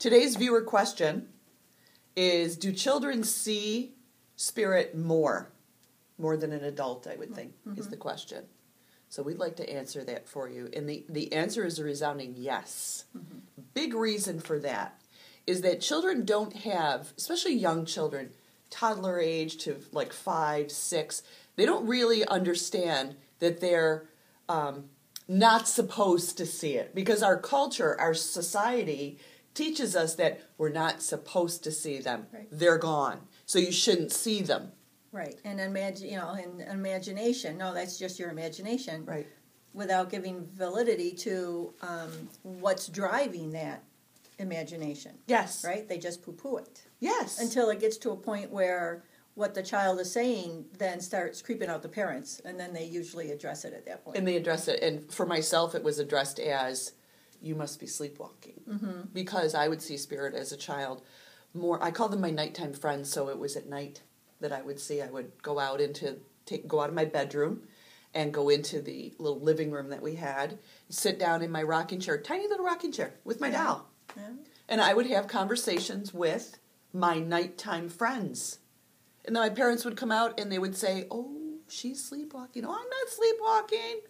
Today's viewer question is, do children see spirit more than an adult, I would think, is the question. So we'd like to answer that for you. And the answer is a resounding yes. Big reason for that is that children don't have, especially young children, toddler age to like 5, 6, they don't really understand that they're not supposed to see it. Because our culture, our society teaches us that we're not supposed to see them. Right. They're gone. So you shouldn't see them. Right, and imagination. No, that's just your imagination. Right. Without giving validity to what's driving that imagination. Yes. Right? They just poo-poo it. Yes. Until it gets to a point where what the child is saying then starts creeping out the parents, and then they usually address it at that point. And they address it. And for myself, it was addressed as, you must be sleepwalking. Because I would see spirit as a child more. I call them my nighttime friends, so it was at night that I would see. I would go out of my bedroom and go into the little living room that we had, sit down in my rocking chair, tiny little rocking chair, with my doll. Yeah. And I would have conversations with my nighttime friends. And then my parents would come out and they would say, oh, she's sleepwalking. Oh, I'm not sleepwalking.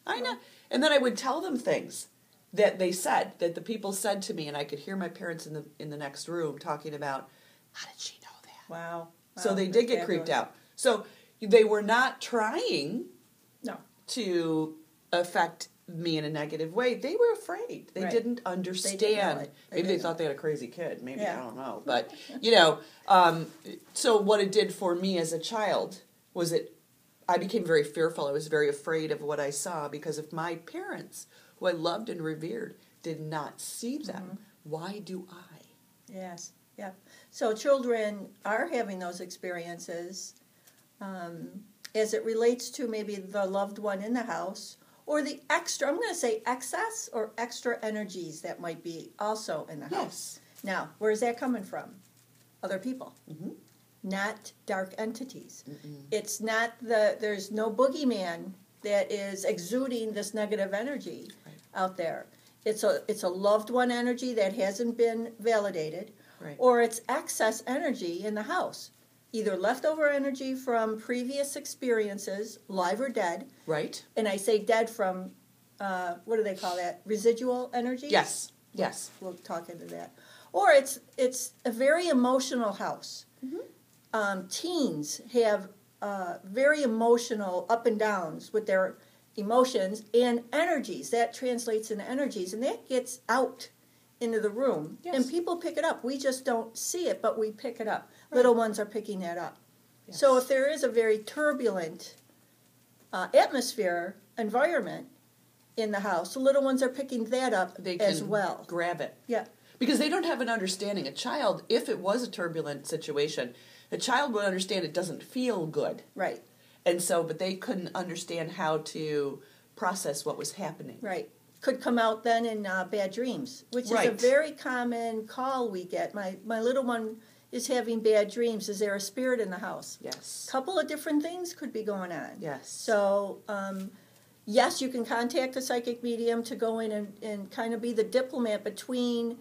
I know. And then I would tell them things that they said, that the people said to me, and I could hear my parents in the next room talking about, how did she know that? Wow. So they did get creeped out. So they were not trying to affect me in a negative way. They were afraid. They didn't understand. They didn't know it. Maybe they thought they had a crazy kid. Maybe, Yeah. I don't know. But, so what it did for me as a child was I became very fearful. I was very afraid of what I saw, because if my parents, who I loved and revered, did not see them, why do I? Yes. Yeah. So children are having those experiences as it relates to maybe the loved one in the house, or the extra, I'm going to say excess or extra energies that might be also in the house. Now, where is that coming from? Other people. Not dark entities. It's not there's no boogeyman that is exuding this negative energy out there. It's a loved one energy that hasn't been validated. Right. Or it's excess energy in the house, either leftover energy from previous experiences, live or dead. Right. And I say dead from, what do they call that? Residual energy? Yes. Yes. We'll talk into that. Or it's a very emotional house. Teens have very emotional up and downs with their emotions and energies. That translates into energies, and that gets out into the room, and people pick it up. We just don't see it, but we pick it up. Little ones are picking that up. So if there is a very turbulent atmosphere, environment in the house, the little ones are picking that up as well. Grab it. Yeah. Because they don't have an understanding. A child, if it was a turbulent situation, a child would understand it doesn't feel good. Right. And so, but they couldn't understand how to process what was happening. Right. Could come out then in bad dreams, which is a very common call we get. My little one is having bad dreams. Is there a spirit in the house? Yes. A couple of different things could be going on. Yes. So, yes, you can contact a psychic medium to go in and kind of be the diplomat between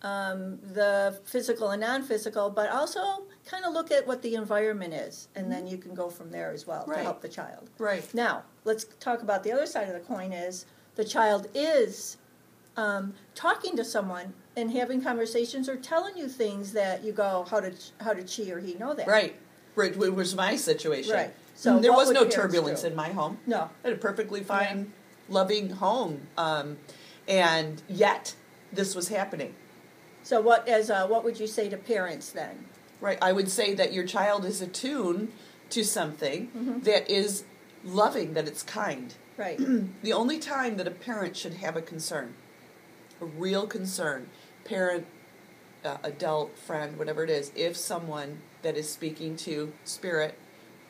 the physical and non-physical, but also kind of look at what the environment is, and then you can go from there as well to help the child. Right. Now, let's talk about the other side of the coin is the child is talking to someone and having conversations or telling you things that you go, how did she or he know that? Right. Which was my situation. Right. So there was no turbulence in my home. No. I had a perfectly fine, loving home. And yet, this was happening. So what would you say to parents then? Right. I would say that your child is attuned to something that is loving, that it's kind. Right. The only time that a parent should have a concern, a real concern, parent, adult, friend, whatever it is, if someone that is speaking to spirit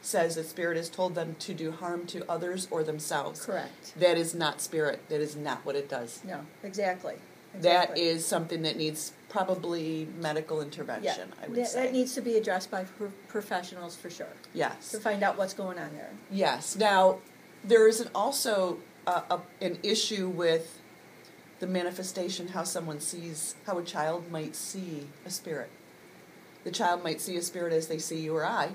says that spirit has told them to do harm to others or themselves. Correct. That is not spirit. That is not what it does. No, exactly. That is something that needs probably medical intervention, I would say. That needs to be addressed by professionals for sure. Yes. To find out what's going on there. Yes. Now, there is also an issue with the manifestation, how someone sees, how a child might see a spirit. The child might see a spirit as they see you or I,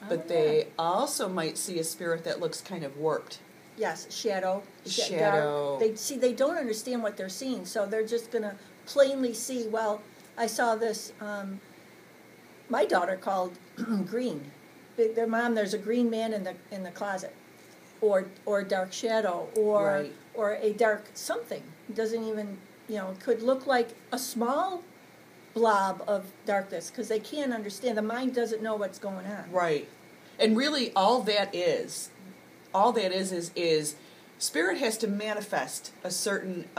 but they also might see a spirit that looks kind of warped. Yes, shadow. Shadow. They don't understand what they're seeing, so they're just going to plainly see, well, I saw this, my daughter called green. Their mom, there's a green man in the closet, or dark shadow, or a dark something. It doesn't even, could look like a small blob of darkness, because they can't understand. The mind doesn't know what's going on. Right. And really all that is spirit has to manifest a certain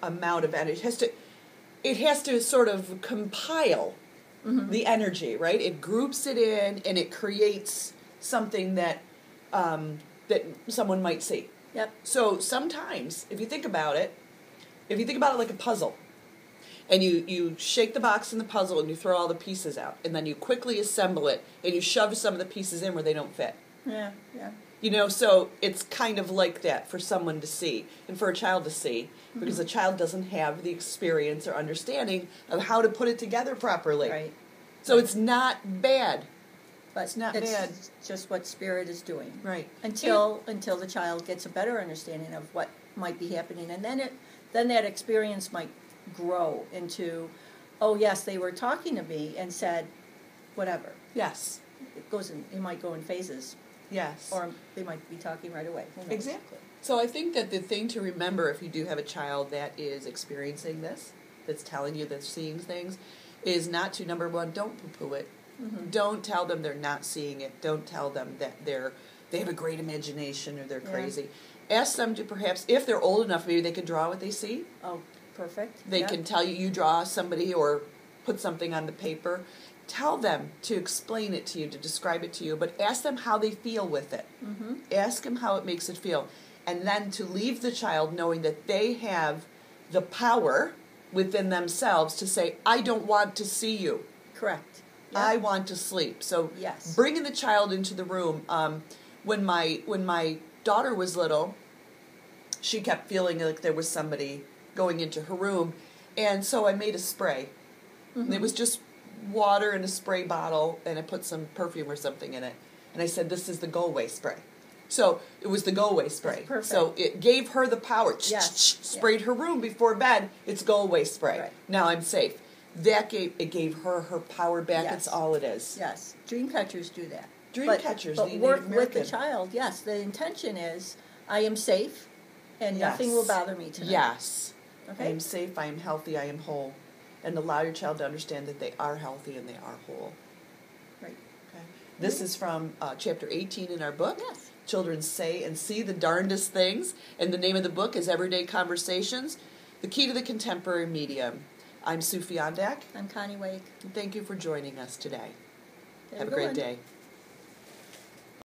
amount of energy. It has to sort of compile the energy, right? It groups it in and it creates something that that someone might see. Yep. So sometimes, if you think about it like a puzzle, and you shake the box in the puzzle and you throw all the pieces out, and then you quickly assemble it and you shove some of the pieces in where they don't fit. Yeah, yeah. So it's kind of like that for someone to see and for a child to see, because a child doesn't have the experience or understanding of how to put it together properly. Right. So it's not bad. But it's not bad. It's just what spirit is doing. Right. Until the child gets a better understanding of what might be happening, and then that experience might grow into, oh yes, they were talking to me and said whatever. Yes. It might go in phases. Yes. Or they might be talking right away. Exactly. So I think that the thing to remember, if you do have a child that is experiencing this, that's telling you, that's seeing things, is not to, number one, don't poo-poo it. Mm-hmm. Don't tell them they're not seeing it. Don't tell them that they have a great imagination or they're crazy. Ask them to perhaps, if they're old enough, maybe they can draw what they see. Oh, perfect. They can tell you draw somebody or put something on the paper. Tell them to explain it to you, to describe it to you, but ask them how they feel with it. Mm-hmm. Ask them how it makes it feel. And then to leave the child knowing that they have the power within themselves to say, I don't want to see you. Correct. Yep. I want to sleep. So bringing the child into the room. When my daughter was little, she kept feeling like there was somebody going into her room. And so I made a spray. Mm-hmm. It was just water in a spray bottle, and I put some perfume or something in it. And I said, this is the go-away spray. So it was the go-away spray. So it gave her the power. Sprayed her room before bed. It's go-away spray. Right. Now I'm safe. It gave her power back. It's all it is. Yes. Dream catchers do that. Dreamcatchers. But work with the child. Yes. The intention is, I am safe, and nothing will bother me tonight. Yes. Okay. I am safe. I am healthy. I am whole. And allow your child to understand that they are healthy and they are whole. Right. Okay. This is from chapter 18 in our book. Yes. Children say and see the darndest things. And the name of the book is Everyday Conversations, The Key to the Contemporary Medium. I'm Sue Fiondak. I'm Connie Wake. And thank you for joining us today. Have a great day.